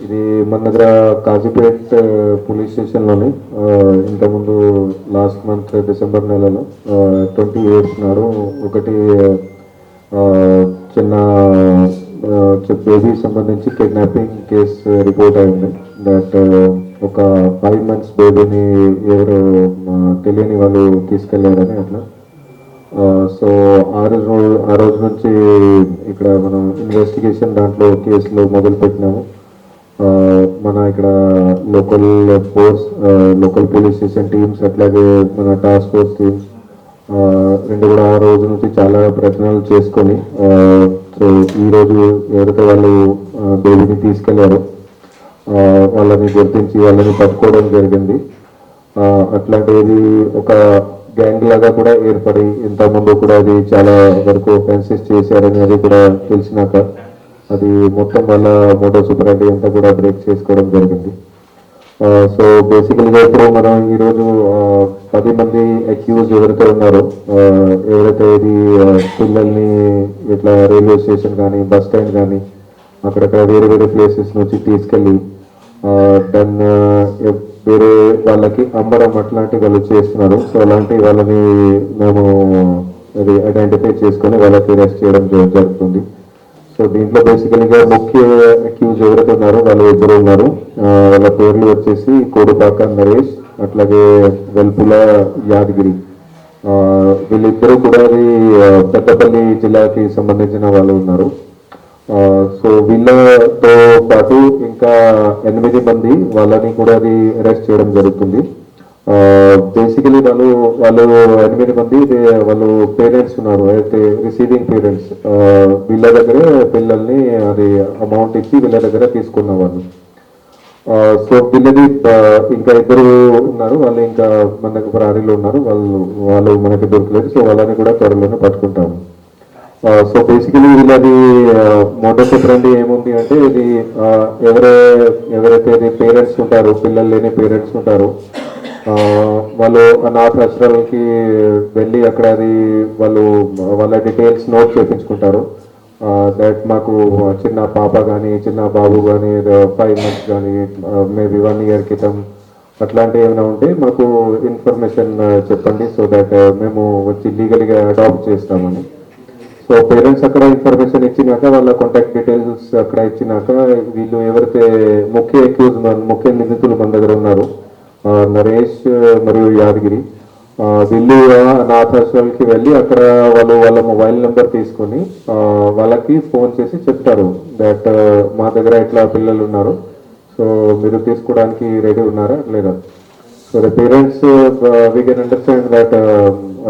ఇది మన దగ్గర కాజీపేట్ పోలీస్ స్టేషన్లోని ఇంతకుముందు లాస్ట్ మంత్ డిసెంబర్ నెలలో 28 నాడు ఒకటి చిన్న బేబీ సంబంధించి కిడ్నాపింగ్ కేసు రిపోర్ట్ అయింది. దట్ ఒక 5 months బేబీని ఎవరు తెలియని వాళ్ళు తీసుకెళ్లారని అట్లా. సో ఆ రోజు నుంచి ఇక్కడ మనం ఇన్వెస్టిగేషన్ దాంట్లో కేసులు మొదలు పెట్టినాము. మన ఇక్కడ లోకల్ పోలీస్ స్టేషన్ టీమ్స్ అట్లాగే మన టాస్క్ ఫోర్స్ టీమ్స్ రెండు కూడా ఆ రోజు నుంచి చాలా ప్రయత్నాలు చేసుకొని సో ఈరోజు ఎవరైతే వాళ్ళు బేబీని తీసుకెళ్లారో వాళ్ళని గుర్తించి వాళ్ళని పట్టుకోవడం జరిగింది. అట్లాంటిది ఒక గ్యాంగ్ లాగా కూడా ఏర్పడి ఇంతకుముందు కూడా అది చాలా వరకు ఒఫెన్సెస్ చేశారని అది కూడా తెలిసినాక అది మొత్తం వాళ్ళ మోటో సూపరాలిటీ అంతా కూడా బ్రేక్ చేసుకోవడం జరిగింది. సో బేసికల్గా ఇప్పుడు మనం ఈరోజు 10 మంది అక్యూజ్ ఎవరైతే ఉన్నారో ఎవరైతే ఇది పిల్లల్ని ఇట్లా రైల్వే స్టేషన్ కానీ బస్ స్టాండ్ కానీ అక్కడక్కడ వేరే వేరే ప్లేసెస్ నుంచి తీసుకెళ్ళి దాన్ని వేరే వాళ్ళకి అమ్మడం అట్లాంటి వాళ్ళు చేస్తున్నారు. సో అలాంటి వాళ్ళని మేము అది ఐడెంటిఫై చేసుకొని వాళ్ళకి అరెస్ట్ చేయడం జరుగుతుంది. సో దీంట్లో బేసికల్గా ముఖ్య అక్యూజ్ ఎవరైతే ఉన్నారో వాళ్ళు ఇద్దరు ఉన్నారు. వాళ్ళ పేర్లు వచ్చేసి కోడిపాక నరేష్ అట్లాగే వెల్పుల యాదగిరి. వీళ్ళిద్దరూ కూడా అది పెద్దపల్లి జిల్లాకి సంబంధించిన వాళ్ళు ఉన్నారు. సో వీళ్ళతో పాటు ఇంకా 8 మంది వాళ్ళని కూడా అది అరెస్ట్ చేయడం జరుగుతుంది. బేసికలీ వాళ్ళు 8 మంది వాళ్ళు పేరెంట్స్ ఉన్నారు, అయితే రిసీవింగ్ పేరెంట్స్ వీళ్ళ దగ్గరే పిల్లల్ని అది అమౌంట్ ఇచ్చి వీళ్ళ దగ్గర తీసుకున్న వాళ్ళు. సో వీళ్ళది ఇంకా 2 ఉన్నారు, వాళ్ళు ఇంకా మన దగ్గర పరారీలో ఉన్నారు, వాళ్ళు మనకి దొరకలేదు. సో వాళ్ళని కూడా త్వరలోనే పట్టుకుంటాము. సో బేసికలీ వీళ్ళది మోటో ఆపరెండి ఏముంది అంటే ఇది ఎవరైతే ఇది పేరెంట్స్ ఉంటారో పిల్లలు లేని పేరెంట్స్ ఉంటారో వాళ్ళు అనాథాశ్రమాలకి వెళ్ళి అక్కడ అది వాళ్ళ డీటెయిల్స్ నోట్ చేయించుకుంటారు. దట్ మాకు చిన్న పాప కానీ చిన్న బాబు కానీ 5 months కానీ మేబీ 1 year క్రితం అట్లాంటివి ఏమైనా ఉంటే మాకు ఇన్ఫర్మేషన్ చెప్పండి, సో దట్ మేము వచ్చి లీగల్గా అడాప్ట్ చేస్తామని. సో పేరెంట్స్ అక్కడ ఇన్ఫర్మేషన్ ఇచ్చినాక వాళ్ళ కాంటాక్ట్ డీటెయిల్స్ అక్కడ ఇచ్చినాక వీళ్ళు ఎవరైతే ముఖ్య నిందితులు మన దగ్గర ఉన్నారు నరేష్ మరియు యాదగిరి, వీళ్ళు అనాథాశ్రమాలకి వెళ్ళి అక్కడ వాళ్ళ మొబైల్ నెంబర్ తీసుకొని వాళ్ళకి ఫోన్ చేసి చెప్తారు దట్ మా దగ్గర ఇట్లా పిల్లలు ఉన్నారు, సో మీరు తీసుకోవడానికి రెడీ ఉన్నారా లేదా. So the parents we can understand that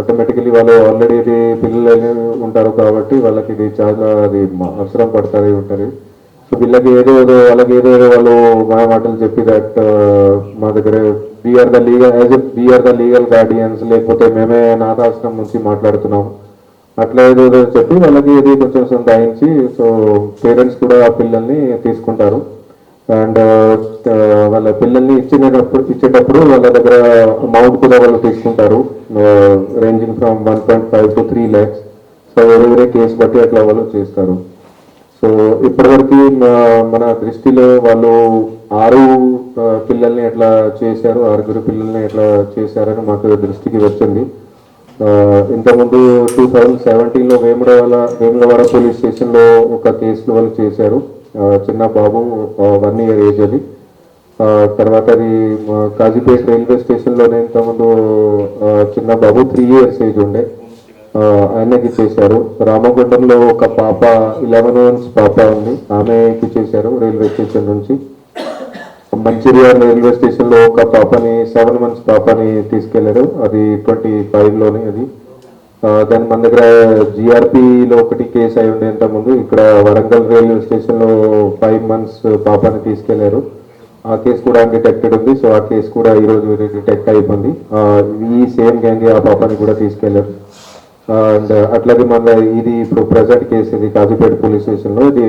automatically వాళ్ళు ఆల్రెడీ ఇది పిల్లలు ఉంటారు కాబట్టి వాళ్ళకి ఇది చాలా అది అవసరం పడుతుంది ఉంటుంది. సో వాళ్ళకి ఏదో వాళ్ళు మాయ మాటలు చెప్పి దట్ మా దగ్గర వీఆర్ ద లీగల్ గార్డియన్స్, లేకపోతే మేమే అనాథాశ్రమం నుంచి మాట్లాడుతున్నాం అట్లా ఏదో చెప్పి వాళ్ళకి ఇది కొంచెం సంతాయించి సో పేరెంట్స్ కూడా ఆ పిల్లల్ని తీసుకుంటారు. అండ్ వాళ్ళ పిల్లల్ని ఇచ్చేటప్పుడు వాళ్ళ దగ్గర అమౌంట్ కూడా వాళ్ళు తీసుకుంటారు, ranging from 1.5 to 3 lakhs. So వేరే కేసు బట్టి అట్లా వాళ్ళు చేస్తారు. సో ఇప్పటివరకు మన దృష్టిలో వాళ్ళు 6 పిల్లల్ని ఎట్లా చేశారు, 6 పిల్లల్ని ఎట్లా చేశారని మాకు దృష్టికి వచ్చింది. ఇంతకుముందు 2017లో వేములవాడ పోలీస్ స్టేషన్లో ఒక కేసులో వాళ్ళు చేశారు. చిన్న బాబు 1 year ఏజ్ అది. తర్వాత అది కాజీపేట్ రైల్వే స్టేషన్లోనే ఇంతకుముందు చిన్న బాబు 3 years ఏజ్ ఉండే. ఆయనకి చేశారు. రామగుండంలో ఒక పాప 11 months పాప ఉంది, ఆమెకి చేశారు రైల్వే స్టేషన్ నుంచి. మంచిర్యాల రైల్వే స్టేషన్లో ఒక పాపని 7 months పాపని తీసుకెళ్లారు, అది 25లోనే అది. దాని మన దగ్గర జిఆర్పిలో ఒకటి కేసు అయి ఉండే ఇంతకుముందు. ఇక్కడ వరంగల్ రైల్వే స్టేషన్లో 5 months పాపని తీసుకెళ్లారు, ఆ కేసు కూడా డిటెక్టెడ్ ఉంది. సో ఆ కేసు కూడా ఈరోజు డిటెక్ట్ అయిపోయింది. ఈ సేమ్ గ్యాంగ్ ఆ పాపని కూడా తీసుకెళ్లారు. అండ్ అట్లాగే మన ఇది ఇప్పుడు ప్రజెంట్ కేసు ఇది కాజీపేట పోలీస్ స్టేషన్లో, ఇది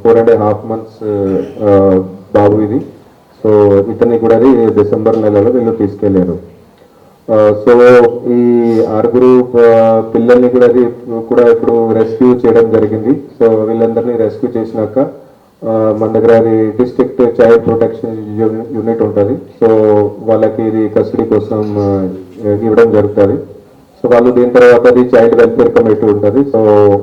4.5 months బాబు ఇది. సో ఇతన్ని కూడా అది డిసెంబర్ నెలలో వీళ్ళు తీసుకెళ్లారు. సో ఈ 6 పిల్లల్ని కూడా అది కూడా ఇప్పుడు రెస్క్యూ చేయడం జరిగింది. సో వీళ్ళందరినీ రెస్క్యూ చేసినాక మన దగ్గర అది డిస్ట్రిక్ట్ చైల్డ్ ప్రొటెక్షన్ యూనిట్ ఉంటుంది. సో వాళ్ళకి ఇది కస్టడీ కోసం ఇవ్వడం జరుగుతుంది. సో వాళ్ళు దీని తర్వాత అది చైల్డ్ వెల్ఫేర్ కమిటీ ఉంటుంది. సో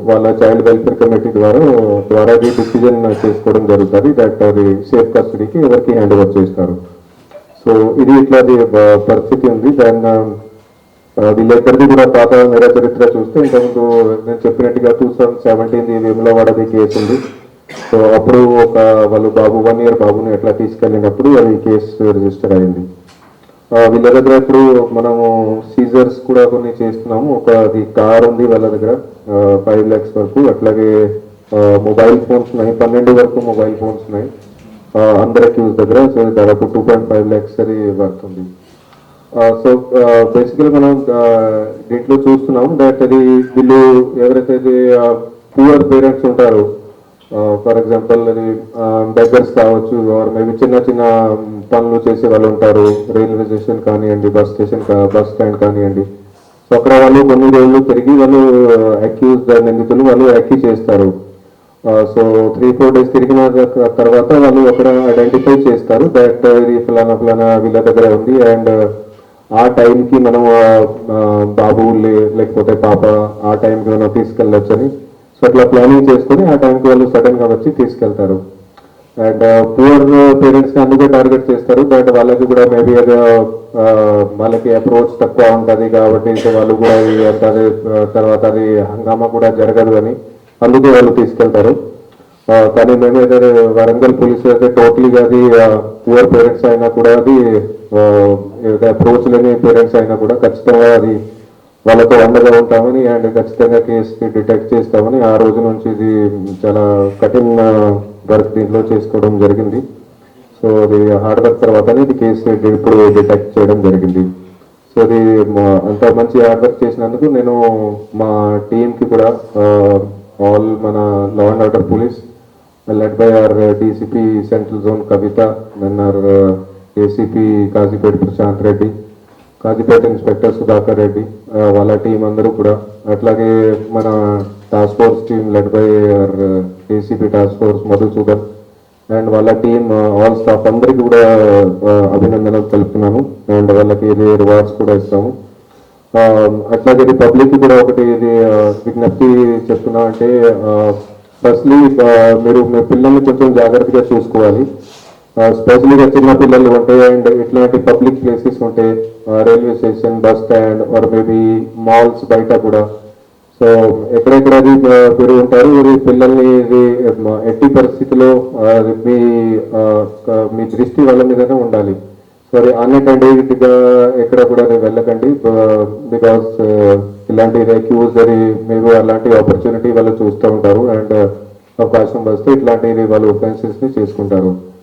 వాళ్ళ చైల్డ్ వెల్ఫేర్ కమిటీ ద్వారా అది డిసిజన్ చేసుకోవడం జరుగుతుంది దట్ అది సేఫ్ కస్టడీకి ఎవరికి హ్యాండ్ ఓవర్ చేస్తారు. సో ఇది ఇట్లాది పరిస్థితి ఉంది. దాన్ని వీళ్ళెక్కడిది కూడా పాత నేర చరిత్ర చూస్తే ఇంతకుముందు నేను చెప్పినట్టుగా 2017 వేములవాడది కేసు ఉంది. సో అప్పుడు ఒక వాళ్ళు బాబు 1 year బాబుని ఎట్లా తీసుకెళ్ళినప్పుడు అది కేసు రిజిస్టర్ అయింది. వీళ్ళ దగ్గర ఇప్పుడు మనము సీజర్స్ కూడా కొన్ని చేస్తున్నాము. ఒక అది కార్ ఉంది వాళ్ళ దగ్గర 5 lakhs వరకు, అట్లాగే మొబైల్ ఫోన్స్ ఉన్నాయి, 12 వరకు మొబైల్ ఫోన్స్ ఉన్నాయి అందరి అక్యూజ్ దగ్గర. సో దాదాపు 2.5 lakhs అది పడుతుంది. సో బేసికలీ మనం దీంట్లో చూస్తున్నాం దట్ అది వీళ్ళు ఎవరైతే పూర్ పేరెంట్స్ ఉంటారో, ఫర్ ఎగ్జాంపుల్ అది బెగ్గర్స్ కావచ్చు, ఆర్ మేబీ చిన్న చిన్న పనులు చేసే వాళ్ళు ఉంటారు, రైల్వే స్టేషన్ కానివ్వండి, బస్ స్టాండ్ కానివ్వండి. సో అక్కడ వాళ్ళు కొన్ని రోజులు తిరిగి వాళ్ళు అక్యూజ్ నిందితులు వాళ్ళు అక్యూ చేస్తారు. సో 3-4 days తిరిగిన తర్వాత వాళ్ళు అక్కడ ఐడెంటిఫై చేస్తారు దట్ ఇది ఫలానా వీళ్ళ దగ్గర ఉంది. అండ్ ఆ టైంకి మనం బాబు లేకపోతే పాప ఆ టైంకి మనం తీసుకెళ్ళొచ్చని సో అట్లా ప్లానింగ్ చేసుకొని ఆ టైంకి వాళ్ళు సడన్ గా వచ్చి తీసుకెళ్తారు. అండ్ పూర్ పేరెంట్స్ ని అందుకే టార్గెట్ చేస్తారు బట్ వాళ్ళకి కూడా మేబీ అది వాళ్ళకి అప్రోచ్ తక్కువ ఉంటుంది కాబట్టి వాళ్ళు కూడా తర్వాత అది హంగామా కూడా జరగదు అని అందుకే వాళ్ళు తీసుకెళ్తారు. కానీ మేమైతే వరంగల్ పోలీసు అయితే టోటలీగా అది పూర్ పేరెంట్స్ అయినా కూడా అది అప్రోచ్ లేని పేరెంట్స్ అయినా కూడా ఖచ్చితంగా అది వాళ్ళతో అండగా ఉంటామని అండ్ ఖచ్చితంగా కేసుకి డిటెక్ట్ చేస్తామని ఆ రోజు నుంచి ఇది చాలా కఠిన వర్క్ దీంట్లో చేసుకోవడం జరిగింది. సో అది హార్డ్ వర్క్ తర్వాతనే ఇది కేసు ఇప్పుడు డిటెక్ట్ చేయడం జరిగింది. సో అది అంత మంచి హార్డ్ వర్క్ చేసినందుకు నేను మా టీంకి కూడా ఆల్ మన law and order police led by our DCP central zone Kavitha, then our ACP Kazipet Prashanth Reddy, Kazipet inspector Sudhakar Reddy, వాళ్ళ టీం అందరూ కూడా, అట్లాగే మన task force team led by our ACP task force Madhusudan and వాళ్ళ టీం ఆల్ స్టాఫ్ అందరికీ కూడా అభినందనలు తెలుపుతున్నాను. అండ్ వాళ్ళకి ఇది రివార్డ్స్ కూడా ఇస్తాము. అట్లాగే ఇది పబ్లిక్ కూడా ఒకటి ఇది విజ్ఞప్తి చెప్తున్నా అంటే ఫస్ట్లీ మీరు మీ పిల్లల్ని కొంచెం జాగ్రత్తగా చూసుకోవాలి. స్పెషల్గా చిన్న పిల్లలు ఉంటే అండ్ ఇట్లాంటి పబ్లిక్ ప్లేసెస్ ఉంటే railway station, bus stand or maybe malls బయట కూడా. సో ఎక్కడెక్కడ మీరు ఉంటారు మీరు పిల్లల్ని ఇది ఎట్టి పరిస్థితిలో మీ దృష్టి వాళ్ళ మీదనే ఉండాలి. సరే అన్అటెండెడ్గా ఎక్కడ కూడా వెళ్ళకండి బికాస్ ఇలాంటి అక్యూజ్ అది మీరు అలాంటి ఆపర్చునిటీ వాళ్ళు చూస్తూ ఉంటారు అండ్ అవకాశం వస్తే ఇట్లాంటి వాళ్ళు ఒఫెన్సెస్ని చేసుకుంటారు.